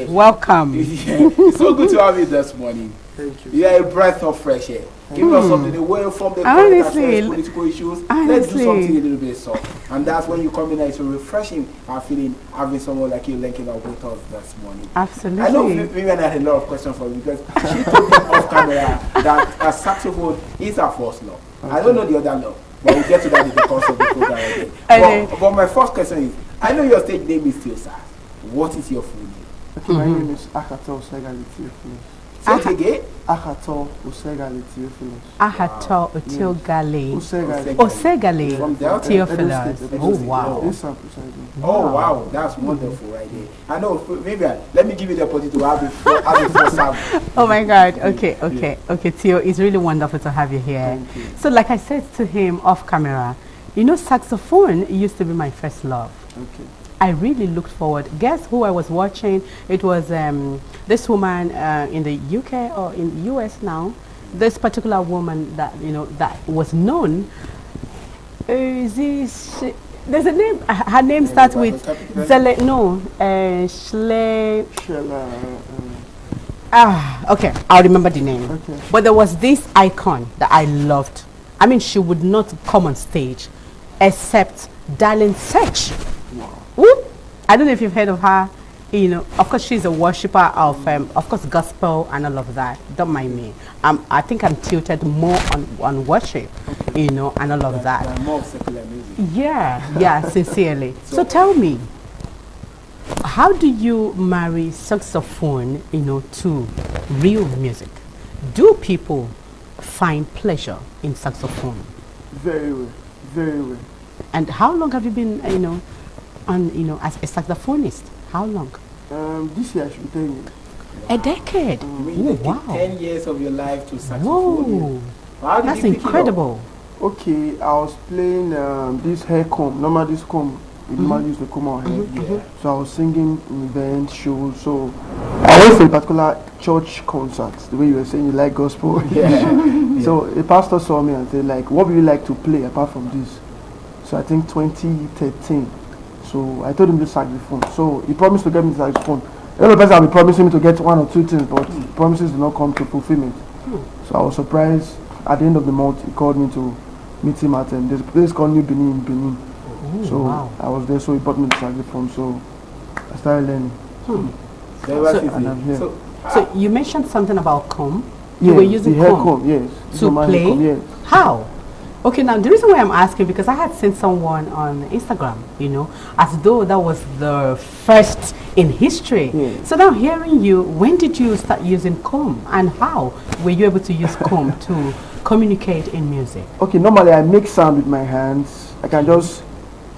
Welcome. It's so good to have you this morning. Thank you. You are a breath of fresh air. Give us something away from the political issues. Let's do something a little bit soft. And that's when you come in and it's refreshing our feeling having someone like you linking up with us this morning. Absolutely. I know Vivian had a lot of questions for you because she told me off camera that a saxophone is her first love. Okay. I don't know the other love, but we'll get to that in the course of the program again. But my first question is, I know your stage name is still Sax. What is your full name? Okay, my name is Akato Osegali Theophilus. Say it again? Akato Osegali Theophilus. Akato Osegali. Osegali. From Delta? Theophilus. Oh, wow. Oh, wow. That's wonderful right there. I know, maybe let me give you the opportunity to have it for some. Oh, my God. Okay. Theo, it's really wonderful to have you here. Thank you. So, like I said to him off camera, you know, saxophone used to be my first love. Okay. I really looked forward. Guess who I was watching? It was this woman in the UK or in US now. This particular woman that that was known. There's a name. Her name starts with Zele. No, Schle. Okay, I'll remember the name. Okay. But there was this icon that I loved. I mean, she would not come on stage, except Darlene Sech. Whoop. I don't know if you've heard of her. You know, of course, she's a worshipper of course, gospel and all of that. Don't mind me. I think I'm tilted more on worship, you know, and all of that. More secular music. Yeah, sincerely. So tell me, how do you marry saxophone, you know, to real music? Do people find pleasure in saxophone? Very well, very well. And how long have you been, as a saxophonist? How long? This year I should be 10 years. A decade? Wow. 10 years of your life to saxophone. Whoa. How did That's you pick incredible. Okay, I was playing this hair comb. Normally this comb, we normally used to comb our hair. So I was singing in events, shows. So I went for a particular church concert. The way you were saying you like gospel. So a pastor saw me and said, like, what would you like to play apart from this? So I think 2013. So I told him to saxophone. So he promised to get me the saxophone. Every person will be promising me to get one or two things, but promises do not come to fulfillment. So I was surprised. At the end of the month, he called me to meet him at this place called New Benin in Benin. So I was there, so he bought me the saxophone. So I started learning. And I'm here. So you mentioned something about comb. You were using the hair comb, yes. To play? Comb, yes. How? Okay, now the reason why I'm asking, because I had seen someone on Instagram, you know, as though that was the first in history. So now hearing you, when did you start using comb and how were you able to use comb to communicate in music? Okay, normally I make sound with my hands. I can just,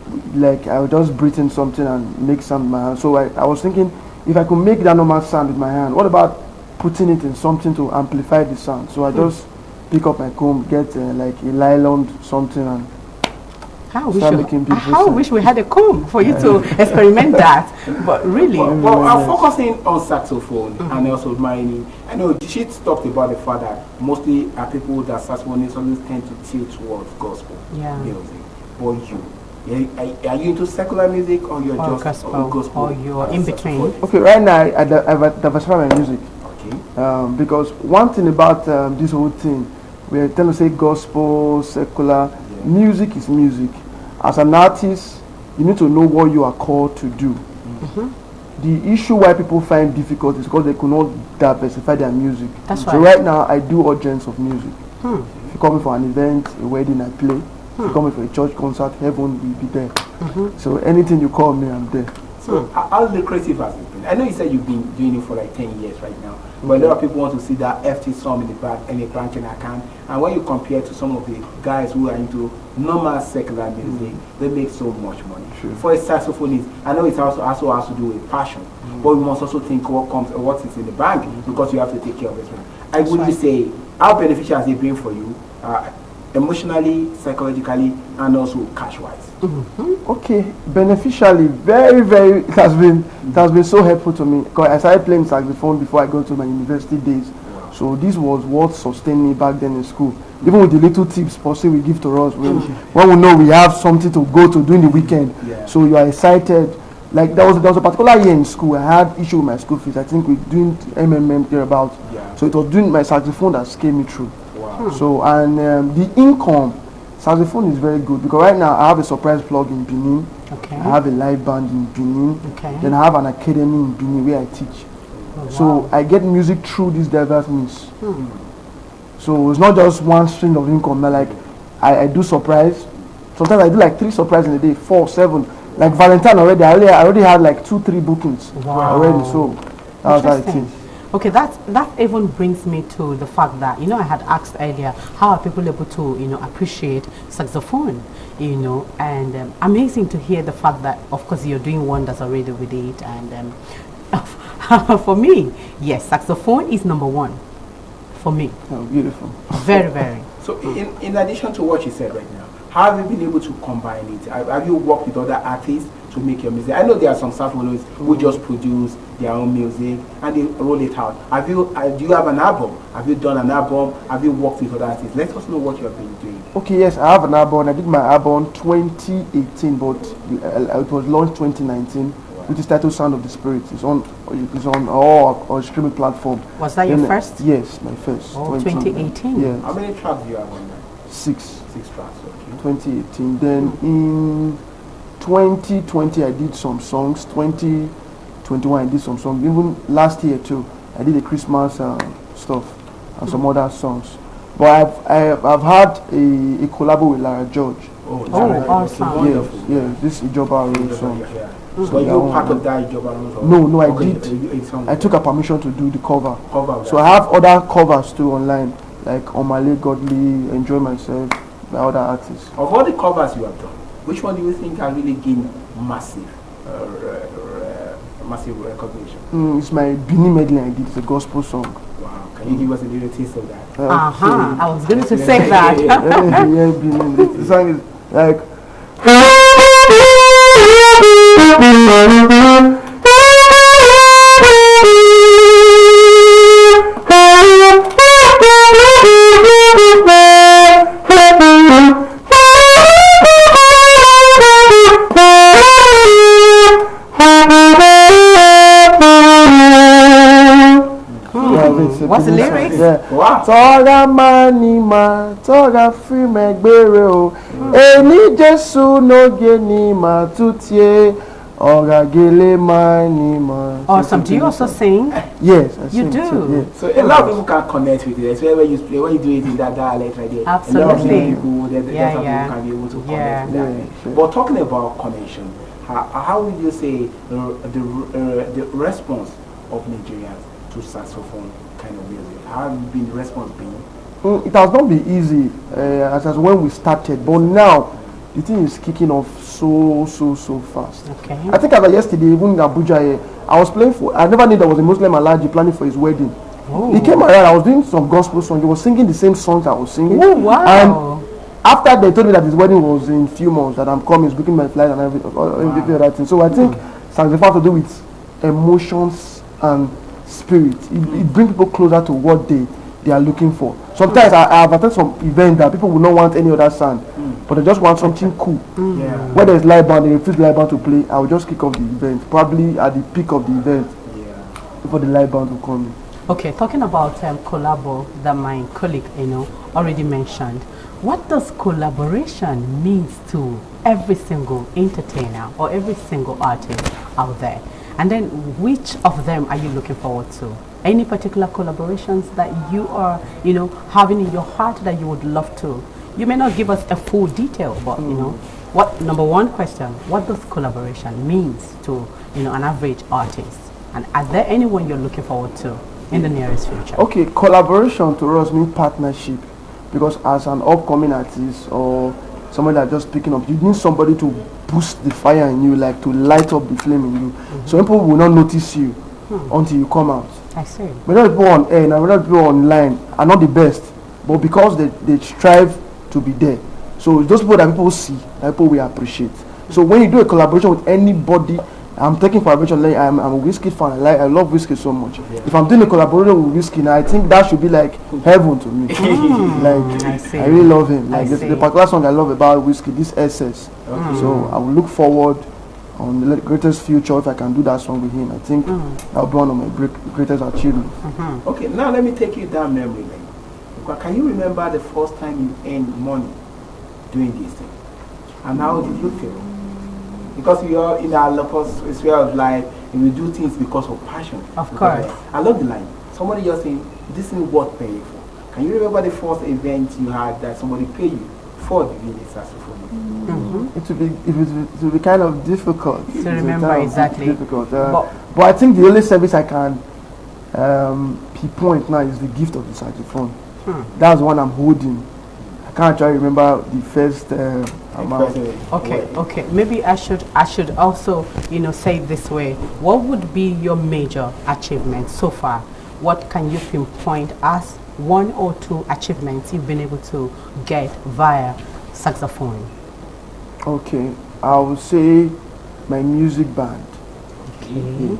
I will just breathe in something and make sound with my hands. So I was thinking, if I could make that normal sound with my hand, what about putting it in something to amplify the sound? So I just pick up my comb, get like a nylon something, and start making people I wish we had a comb for you to experiment that. But really, well, I'm focusing on saxophone and also marrying. I know she talked about the fact that mostly people that saxophonists always tend to tilt towards gospel music. But Are you into secular music or you're Or just gospel, or you're in between? Okay, right now I diversify my music. Okay. Because one thing about this whole thing, we tend to say gospel, secular. Yeah. Music is music. As an artist, you need to know what you are called to do. The issue why people find difficult is because they could not diversify their music. That's So right. right now I do all genres of music. If you come for an event, a wedding, I play. If you come for a church concert, heaven will be there. So anything you call me, I'm there. So how lucrative has it been? I know you said you've been doing it for like 10 years right now, but a lot of people want to see that FT sum in the back and a banking account. And when you compare to some of the guys who are into normal secular music, they make so much money. Sure. For a saxophonist, I know it also has to do with passion, but we must also think what is in the bank because you have to take care of it. I would say, how beneficial has it been for you, emotionally, psychologically, and also cash-wise? Okay, beneficially, very, very, it has been so helpful to me. Because I started playing saxophone before I got to my university days. So this was what sustained me back then in school. Even with the little tips possibly we give to us when we know we have something to go to during the weekend. So you are excited. Like there was a particular year in school I had issue with my school fees. I think we're doing MMM thereabout. So it was doing my saxophone that scared me through. So and the income, saxophone is very good because right now I have a surprise plug in Benin. Okay. I have a live band in Benin. Okay. Then I have an academy in Benin where I teach. So I get music through these diverse means. So it's not just one stream of income. Now, like I do surprise. Sometimes I do like 3 surprises in a day, 4, 7. Like Valentine already, I already had like 2, 3 bookings already. So that's how it is. Okay, that even brings me to the fact that, I had asked earlier, how are people able to, appreciate saxophone, and amazing to hear the fact that, of course, you're doing wonders already with it. And for me, yes, saxophone is number 1 for me. Oh, beautiful. Very, very. So in addition to what you said right now, how have you been able to combine it? Have you worked with other artists to make your music? I know there are some saxophonists who just produce their own music and they roll it out. Do you have an album? Have you done an album? Have you worked with other artists? Let us know what you have been doing. Okay, yes, I have an album. I did my album 2018, but it was launched 2019, which is titled Sound of the Spirit. It's on all streaming platform. Was that your first? Yes, my first. Oh, 2018. Yeah. How many tracks do you have on that? 6. 6 tracks, okay. 2018. Then in 2020 I did some songs. 2021 I did some songs. Even last year too, I did a Christmas stuff and some other songs. But I've had a collab with Lara George. Oh, awesome. Yes, this Ijoba Road song. So you part of that Ijoba Road? No, I did. I took a permission to do the cover. So I have other covers too online, like Omale Godly, Enjoy Myself, by other artists. Of all the covers you have done, which one do you think can really gain massive recognition? It's my Bini medley I did. It's a gospel song. Wow, can you give us a little taste of that? I was going to say that. Yeah, Bini. The song is like. What's the lyrics? Yeah. Toga manima, toga free megbere eni Jesu noge ni matutie, oga gele manima. Awesome. Do you also sing? Yes, I You sing do. too, yeah. So a lot of people can connect with it, especially when you do it in that dialect right there. Absolutely. A lot of people, people can be able to connect Yeah. with that. Sure. But talking about connection, how would you say the response of Nigerians to saxophone kind of music? How has been the response been? It has not been easy as when we started, but now the thing is kicking off so fast. Okay. I think as of yesterday, even in Abuja, I was playing for. I never knew there was a Muslim Alhaji planning for his wedding. Oh. He came around. I was doing some gospel songs. He was singing the same songs I was singing. Oh, wow. And after they told me that his wedding was in few months, that I'm coming, he's booking my flight and everything. So I think saxophone has to do with emotions and spirit. It brings people closer to what they are looking for. Sometimes I have attended some event that people will not want any other sound. but I just want something cool. Yeah. When there's live band, they refuse live band to play, I will just kick off the event, probably at the peak of the event, before the live band will come in. Okay, talking about collabo that my colleague, already mentioned. What does collaboration means to every single entertainer or every single artist out there? And then which of them are you looking forward to? Any particular collaborations that you are, having in your heart that you would love to? You may not give us a full detail, but what, number one question, what does collaboration means to, an average artist? And are there anyone you're looking forward to in the nearest future? Okay, collaboration to us means partnership, because as an upcoming artist or somebody that's just picking up, you need somebody to boost the fire in you, like to light up the flame in you. So people will not notice you until you come out. I see. Whether people on air and whether people online are not the best, but because they strive to be there. So those people that people see, that people will appreciate. So when you do a collaboration with anybody, I'm taking collaboration. Like I'm a Whiskey fan. I love Whiskey so much. If I'm doing a collaboration with Whiskey now, I think that should be like heaven to me. I really love him. Like the particular song I love about Whiskey, this SS. So I will look forward on the greatest future if I can do that song with him. I think that will be one of my greatest achievements. Okay, now let me take you down memory lane. Can you remember the first time you earned money doing this thing? And how did you feel? Because we are in our local sphere of life and we do things because of passion. Of course. I love the line. Somebody just saying, this is worth paying for. Can you remember the first event you had that somebody paid you for the music saxophone? It will be kind of difficult to remember exactly. Difficult. But I think the only service I can pinpoint now is the gift of the saxophone. That's one I'm holding. I can't actually remember the first amount. Okay. Maybe I should also, say it this way. What would be your major achievement so far? What can you pinpoint as one or two achievements you've been able to get via saxophone? Okay, I would say my music band. Okay.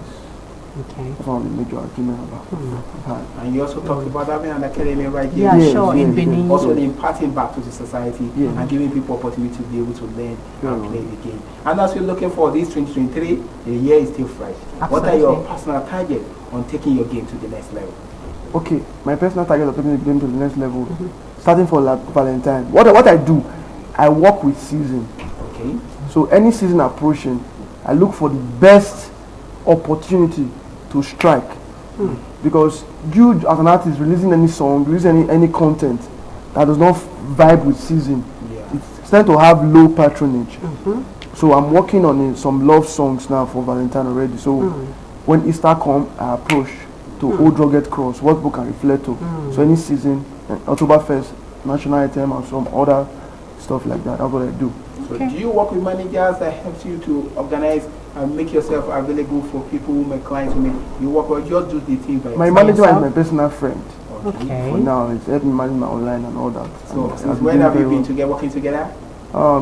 That's one of the major achievements I've had. And you also talked about having an academy right here. Yeah, sure, in Benin. Also imparting back to the society and giving people opportunity to be able to learn and play the game. And as you're looking for this 2023, the year is still fresh. Absolutely. What are your personal targets on taking your game to the next level? Okay, my personal target of taking the game to the next level, starting for Valentine. What I do, I work with season. Okay. So any season approaching, I look for the best opportunity to strike, because you as an artist releasing any song, releasing any content that does not vibe with season, it's starting to have low patronage. So I'm working on some love songs now for Valentine already. So when Easter comes, I approach to Old Rugged Cross, what people can reflect to. So any season, October 1st, national item and some other stuff like that. That's what I do. So do you work with managers that helps you to organize and make yourself available for people who make clients who you work or just do the thing by my manager is my personal friend. Okay. For now, it's helping me manage my online and all that. So since when have you been together, working together?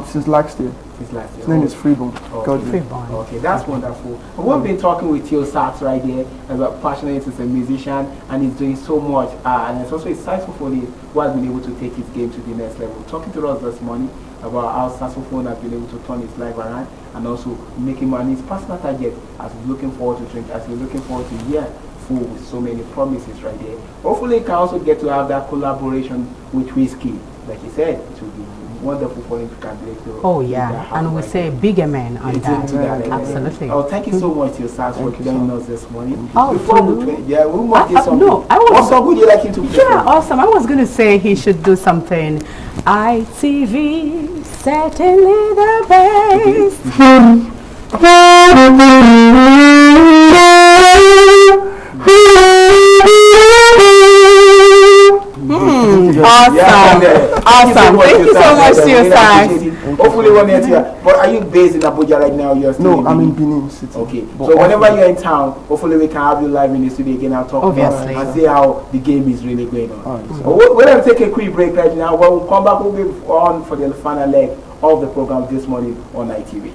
Since last year. Since last year. His name is Freeborn. Okay, that's wonderful. And we've been talking with Theo Sax right there, as a passionate as a musician, and he's doing so much. And it's also a saxophonist who has been able to take his game to the next level. Talking to us this morning about how saxophone has been able to turn his life around and also making money. His personal target as he's looking forward to drink, as he's looking forward to year full with so many promises right there. Hopefully, he can also get to have that collaboration with Whiskey. Like he said, it will be wonderful for him to candidate. Oh yeah, and we say bigger man on that. Absolutely. Oh, thank you so much, your Sax, for joining us this morning. Oh, before we play, we must do something. No, what song would you like him to play? Yeah, awesome. I was going to say he should do something. ITV, certainly the best. Awesome. Awesome. Thank you so much, Theo Sax. Hopefully one next year. But are you based in Abuja right now? You're still No, I'm in Benin City. Okay. So whenever you're in town, hopefully we can have you live in the studio again. I'll talk about and see how the game is really going on. So we're going to take a quick break right now. When we come back, we'll be on for the final leg of the program this morning on ITV.